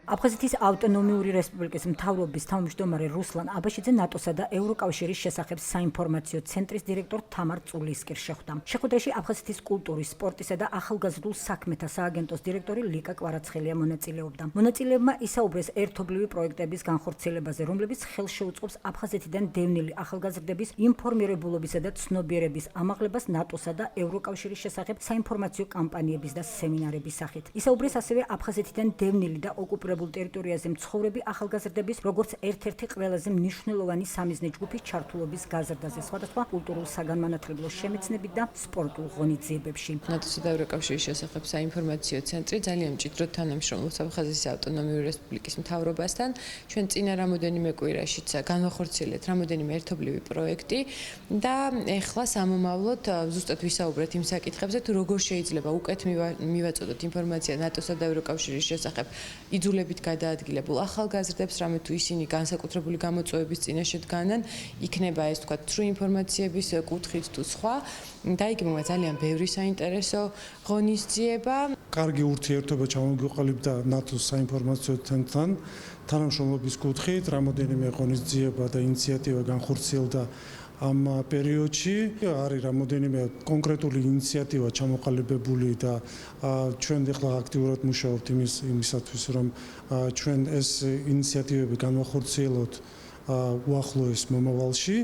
აფხაზეთის ავტონომიური რესპუბლიკის მთავრობის თავმჯდომარე რუსლან აბაშიძე ნატოსა და ევროკავშირის შესახებ საინფორმაციო ცენტრის დირექტორ თამარ წულისკირს შეხვდა. შეხვედრაში აფხაზეთის კულტურის, სპორტისა და ახალგაზრდულ საქმეთა სააგენტოს დირექტორი ლიკა კვარაცხელია მონაწილეობდა. მონაწილეებმა ისაუბრეს ერთობლივი პროექტების განხორციელებაზე, რომლებიც ხელს შეუწყობს აფხაზეთიდან დევნილი ახალგაზრდების ინფორმირებულობისა და ცნობიერების ამაღლებას ნატოსა და ევროკავშირის შესახებ საინფორმაციო კამპანიების და სემინარების სახით. ისაუბრეს ასევე აფხაზეთიდან დევნილი და ოკუპირებული ტერიტორიაზე მცხოვრები ახალგაზრდების როგორც ერთ-ერთი ყველაზე მნიშვნელოვანი სამიზნე ჯგუფის ჩართულობის გაზრდაზე, სხვადასხვა კულტურულ საგანმანათლებლო შემეცნებით და სპორტულ ღონისძიებებში. ნატოსა და ევროკავშირის შესახებ საინფორმაციო ცენტრი ძალიან მჭიდროდ თანამშრომლობს აფხაზეთის ავტონომიური რესპუბლიკის მთავრობასთან. ჩვენ წინა რამოდენიმე კვირაშიც განვახორციელეთ რამოდენიმე ერთობლივი პროექტი და ეხლა სამომავლოდ ზუსტად ვისაუბრეთ იმ საკითხებზე, თუ როგორ შეიძლება უკეთ მივაწოდოთ ინფორმაცია ნატოსა და ევროკავშირის შესახებ იძულებით გადაადგილებულ ახალგაზრდებს, რამე თუ ისინი განსაკუთრებული გამოწვევების წინაშე დგანან, იქნება ეს თქვა ცრუ ინფორმაციების კუთხით თუ სხვა. დაიგეგმა ძალიან ბევრი საინტერესო ღონისძიება. კარგი ურთიერთობა ჩამოგვიყალიბდა ნატოს საინფორმაციო ცენტრთან, თანამშრომლობის კუთხით, რამოდენიმე ღონისძიება და ინიციატივა განხორციელდა ამ პერიოდში. არის რამოდენიმე კონკრეტული ინიციატივა ჩამოყალიბებული და ჩვენ ახლა აქტიურად მუშაობთ იმისათვის, რომ ჩვენ ეს ინიციატივები განვახორციელოთ უახლოეს მომავალში.